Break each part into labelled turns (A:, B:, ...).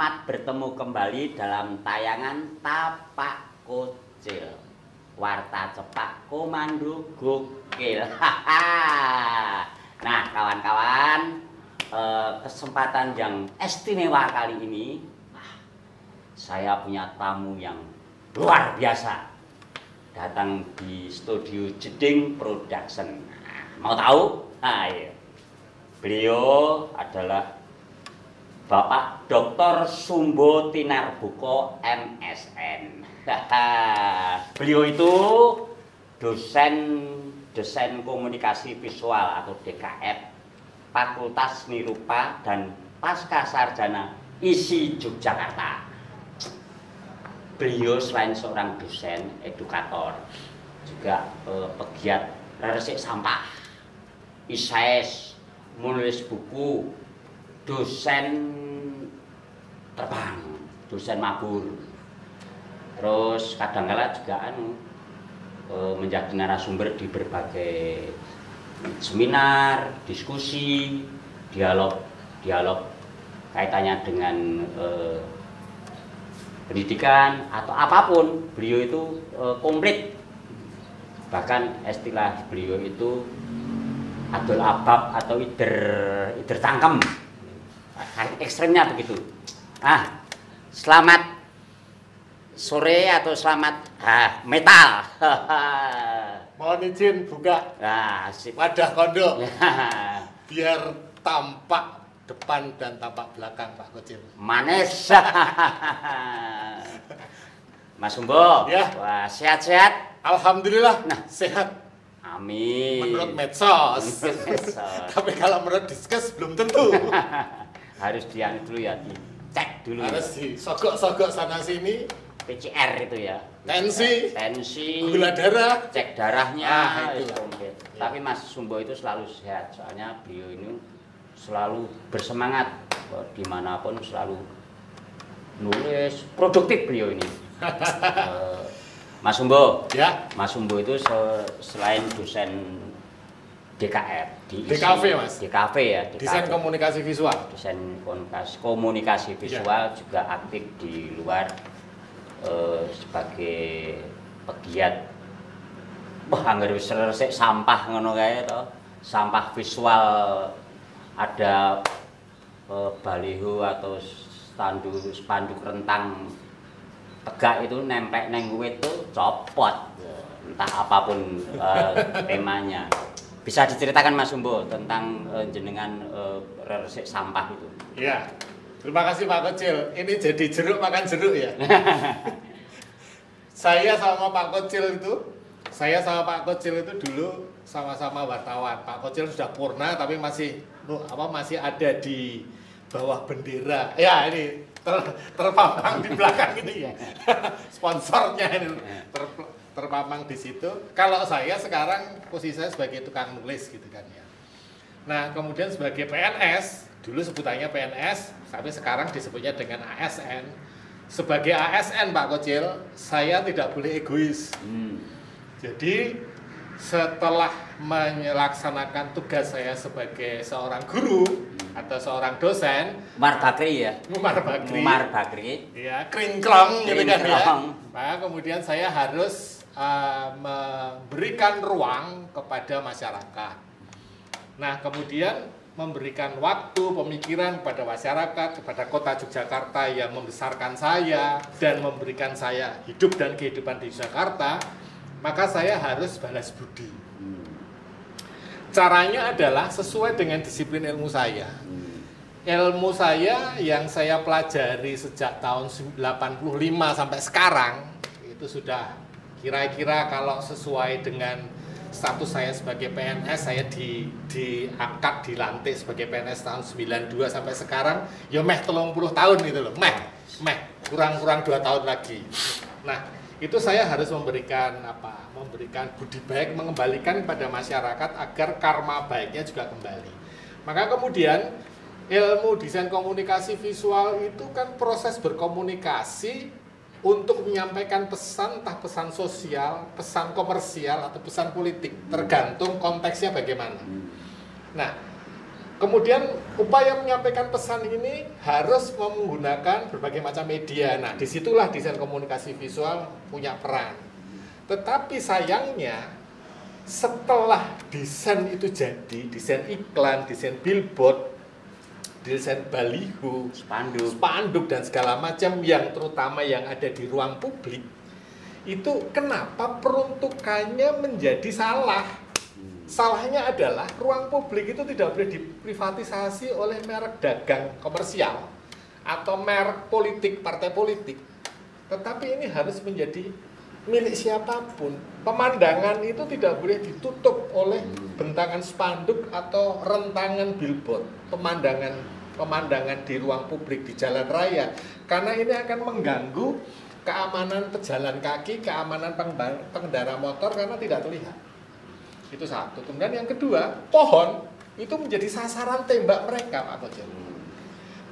A: Selamat bertemu kembali dalam tayangan Tapak Kocil. Warta cepak komando gokil. Nah, kawan-kawan, kesempatan yang istimewa kali ini, saya punya tamu yang luar biasa. Datang di studio Jeding Production. Mau tahu? Nah, iya. Beliau adalah Bapak Dr. Sumbo Tinarbuko MSN. Beliau itu dosen komunikasi visual atau DKF Fakultas Seni Rupa dan Pasca Sarjana ISI Yogyakarta. Beliau selain seorang dosen, edukator, juga pegiat resik sampah, ISAES, menulis buku, dosen terbang, dosen mabur, terus kadang-kala juga menjadi narasumber di berbagai seminar, diskusi, dialog kaitannya dengan pendidikan atau apapun. Beliau itu komplit, bahkan istilah beliau itu adol abab atau ider cangkem. Ekstremnya begitu. Selamat sore atau selamat metal.
B: Mohon izin buka wadah kondok biar tampak depan dan tampak belakang, Pak Kocil.
A: Manis. Mas Sumbo,
B: ya.
A: Wah, sehat-sehat?
B: Alhamdulillah, sehat.
A: Amin.
B: Menurut medsos. Tapi kalau menurut diskus belum tentu.
A: Harus dianu dulu ya, dicek dulu.
B: Harus disogok-sogok sana sini.
A: PCR itu ya.
B: Tensi, gula darah,
A: cek darahnya.
B: Itu.
A: Ya. Tapi Mas Sumbo itu selalu sehat, soalnya beliau ini selalu bersemangat, dimanapun selalu nulis, produktif beliau ini. Mas Sumbo,
B: ya.
A: Mas Sumbo itu selain dosen DKF di
B: DKV, Mas.
A: DKV ya. DKV.
B: Desain komunikasi visual.
A: Desain komunikasi visual, ya. Juga aktif di luar sebagai pegiat. Angger wis resik sampah ngono kae to. Sampah visual, ada baliho atau spanduk rentang tegak itu nempel neng wit itu copot, entah apapun temanya. Bisa diceritakan Mas Sumbo tentang jenengan resik sampah itu?
B: Iya. Terima kasih Pak Kocil. Ini jadi jeruk makan jeruk ya. Saya sama Pak Kocil itu dulu sama-sama wartawan. Pak Kocil sudah purna tapi masih ada di bawah bendera. Ya, ini terpampang di belakang ini ya. Sponsornya ini terpampang di situ. Kalau saya sekarang posisi saya sebagai tukang nulis gitu kan ya. Nah, kemudian sebagai PNS, dulu sebutannya PNS, tapi sekarang disebutnya dengan ASN. Sebagai ASN Pak Kocil, saya tidak boleh egois. Jadi setelah melaksanakan tugas saya sebagai seorang guru atau seorang dosen,
A: Umar Bakri ya.
B: Umar Bakri. Ya, kringklong gitu kan ya. Nah, kemudian saya harus memberikan ruang kepada masyarakat. Nah, kemudian memberikan waktu, pemikiran kepada masyarakat, kepada kota Yogyakarta yang membesarkan saya dan memberikan saya hidup dan kehidupan di Jakarta, maka saya harus balas budi. Caranya adalah sesuai dengan disiplin ilmu saya. Ilmu saya yang saya pelajari sejak tahun 85 sampai sekarang, itu sudah kira-kira kalau sesuai dengan status saya sebagai PNS, saya diangkat, dilantik sebagai PNS tahun 92 sampai sekarang, ya meh 30 tahun itu loh, kurang 2 tahun lagi. Nah, itu saya harus memberikan budi baik, mengembalikan kepada masyarakat agar karma baiknya juga kembali. Maka kemudian ilmu desain komunikasi visual itu kan proses berkomunikasi untuk menyampaikan pesan, entah pesan sosial, pesan komersial, atau pesan politik, tergantung konteksnya bagaimana. Nah, Kemudian upaya menyampaikan pesan ini harus menggunakan berbagai macam media. Nah, disitulah desain komunikasi visual punya peran. Tetapi sayangnya setelah desain itu jadi, desain iklan, desain billboard, desain baliho, spanduk dan segala macam yang terutama yang ada di ruang publik, itu kenapa peruntukannya menjadi salah? Salahnya adalah ruang publik itu tidak boleh diprivatisasi oleh merek dagang komersial atau merek politik, partai politik. Tetapi ini harus menjadi milik siapapun. Pemandangan itu tidak boleh ditutup oleh bentangan spanduk atau rentangan billboard. Pemandangan di ruang publik, di jalan raya. Karena ini akan mengganggu keamanan pejalan kaki, keamanan pengendara motor karena tidak terlihat. Itu satu. Kemudian yang kedua, pohon itu menjadi sasaran tembak mereka, Pak Kojen.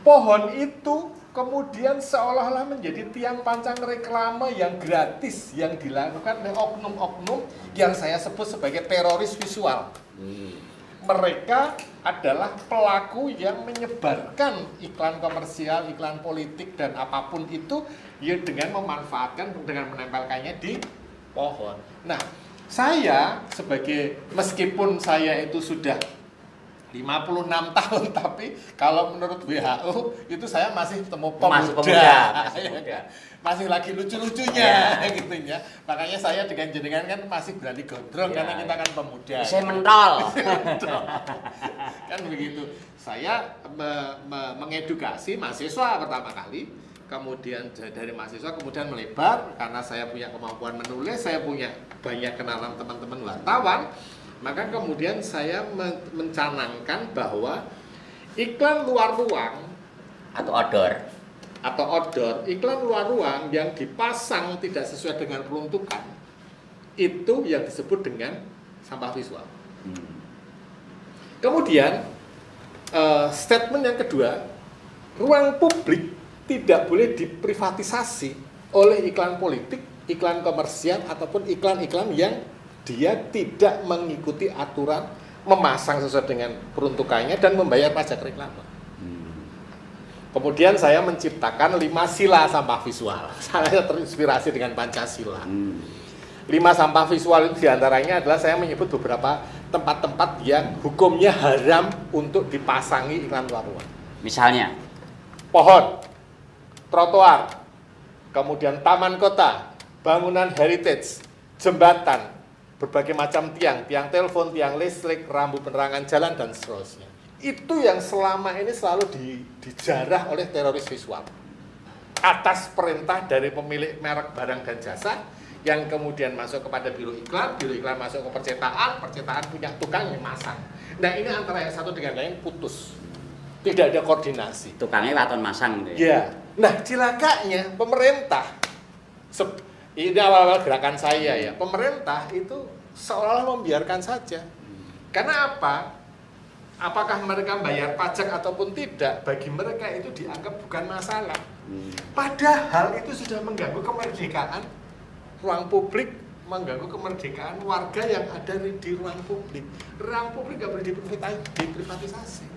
B: Pohon itu kemudian seolah-olah menjadi tiang pancang reklame yang gratis yang dilakukan oleh oknum-oknum yang saya sebut sebagai teroris visual. Mereka adalah pelaku yang menyebarkan iklan komersial, iklan politik dan apapun itu ya dengan memanfaatkan, dengan menempelkannya di pohon. Nah, saya meskipun saya itu sudah 56 tahun, tapi kalau menurut WHO itu saya masih pemuda. Masih lagi lucu-lucunya gitu ya. Makanya saya dengan jenengan kan masih berani gondrong karena kita kan pemuda.
A: Saya mentol.
B: Kan begitu. Saya mengedukasi mahasiswa pertama kali. Kemudian dari mahasiswa kemudian melebar karena saya punya kemampuan menulis, saya punya banyak kenalan teman-teman wartawan, maka kemudian saya mencanangkan bahwa iklan luar ruang
A: atau outdoor,
B: iklan luar ruang yang dipasang tidak sesuai dengan peruntukan itu yang disebut dengan sampah visual. Kemudian statement yang kedua, ruang publik tidak boleh diprivatisasi oleh iklan politik, iklan komersial, ataupun iklan-iklan yang dia tidak mengikuti aturan, memasang sesuai dengan peruntukannya, dan membayar pajak reklame. Kemudian saya menciptakan 5 sila sampah visual. Saya terinspirasi dengan Pancasila. 5 sampah visual itu diantaranya adalah saya menyebut beberapa tempat-tempat yang hukumnya haram untuk dipasangi iklan luar ruang.
A: Misalnya?
B: Pohon, trotoar, kemudian taman kota, bangunan heritage, jembatan, berbagai macam tiang telepon, tiang listrik, rambu penerangan jalan, dan seterusnya. Itu yang selama ini selalu dijarah oleh teroris visual. Atas perintah dari pemilik merek barang dan jasa, yang kemudian masuk kepada biro iklan masuk ke percetakan punya tukang yang masang. Nah, ini antara yang satu dengan lain putus. Tidak ada koordinasi.
A: Tukangnya waton masang gitu ya?
B: Ya. Nah, cilakanya pemerintah, ini awal-awal gerakan saya ya, pemerintah itu seolah-olah membiarkan saja. Karena apa? Apakah mereka bayar pajak ataupun tidak, bagi mereka itu dianggap bukan masalah. Padahal itu sudah mengganggu kemerdekaan ruang publik, mengganggu kemerdekaan warga yang ada di ruang publik. Ruang publik nggak boleh diprivatisasi.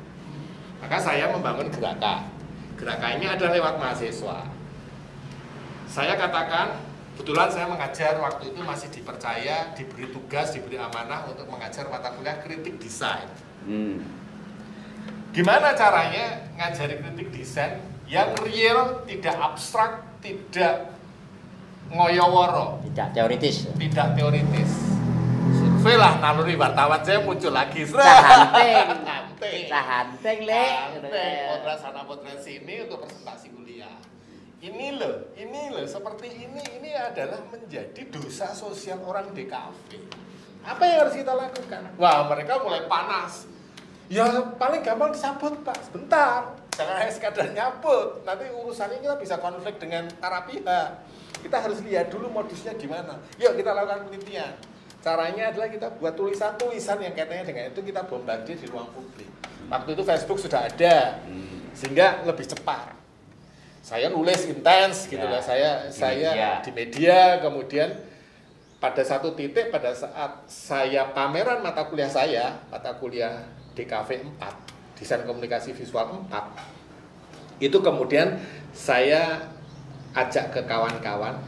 B: Maka saya membangun gerakan. Gerakannya adalah lewat mahasiswa. Saya katakan, kebetulan saya mengajar waktu itu masih dipercaya, diberi tugas, diberi amanah untuk mengajar mata kuliah kritik desain. Gimana caranya ngajari kritik desain yang real, tidak abstrak, tidak ngoyoworo,
A: tidak teoritis.
B: Survei lah naluri wartawan saya muncul lagi.
A: Sahanteng le.
B: Potret sana potret sini untuk presentasi kuliah. Ini loh, seperti ini adalah menjadi dosa sosial orang DKV. Apa yang harus kita lakukan? Wah, mereka mulai panas. Ya paling gampang disabot, Pak. Sebentar, jangan hanya sekadar nyabut. Nanti urusannya kita bisa konflik dengan para pihak. Kita harus lihat dulu modusnya gimana. Yuk kita lakukan penelitian. Caranya adalah kita buat tulisan-tulisan yang kaitannya dengan itu, kita bombardir di ruang publik. Waktu itu Facebook sudah ada, sehingga lebih cepat. Saya nulis intens gitu lah, saya di media, kemudian pada satu titik pada saat saya pameran mata kuliah DKV 4 desain komunikasi visual 4, itu kemudian saya ajak ke kawan-kawan,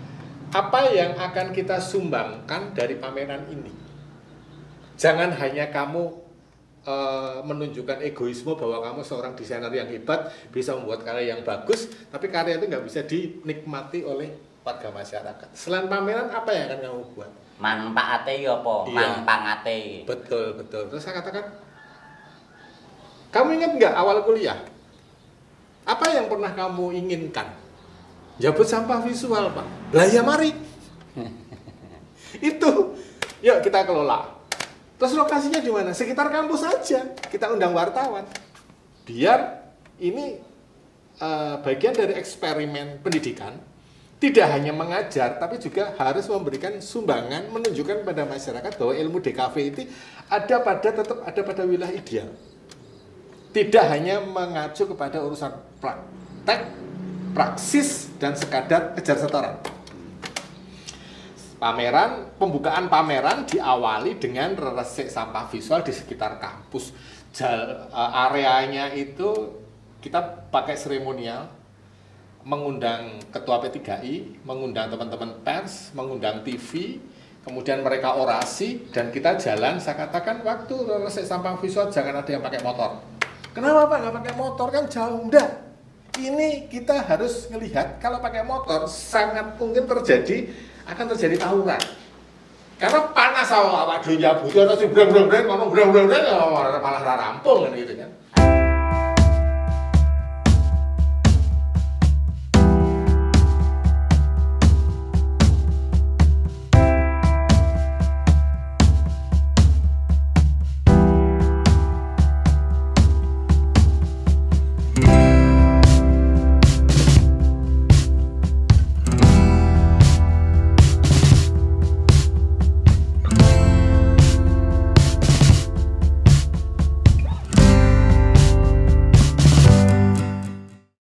B: apa yang akan kita sumbangkan dari pameran ini. Jangan hanya kamu menunjukkan egoisme bahwa kamu seorang desainer yang hebat, bisa membuat karya yang bagus, tapi karya itu nggak bisa dinikmati oleh warga masyarakat. Selain pameran, apa yang akan kamu buat?
A: Manfaatnya ya apa?
B: Iya.
A: Manfaatnya.
B: Betul, betul. Terus saya katakan, kamu ingat nggak awal kuliah? Apa yang pernah kamu inginkan? Jabut sampah visual, Pak. Lah ya mari. Itu, yuk kita kelola. Terus lokasinya di mana? Sekitar kampus saja. Kita undang wartawan. Biar ini bagian dari eksperimen pendidikan. Tidak hanya mengajar, tapi juga harus memberikan sumbangan, menunjukkan pada masyarakat bahwa ilmu DKV itu tetap ada pada wilayah ideal. Tidak hanya mengacu kepada urusan praktek, praksis, dan sekadar kejar setoran. Pembukaan pameran diawali dengan resik sampah visual di sekitar kampus. Areanya itu kita pakai seremonial, mengundang ketua P3I, mengundang teman-teman pers, mengundang TV, kemudian mereka orasi, dan kita jalan. Saya katakan waktu resik sampah visual jangan ada yang pakai motor. Kenapa Pak nggak pakai motor, kan jauh? Enggak. Ini kita harus melihat kalau pakai motor sangat mungkin akan terjadi tawuran. Karena panas awak dunia butuh atau breng-breng ngomong breng-breng malah rampung kan gitu kan.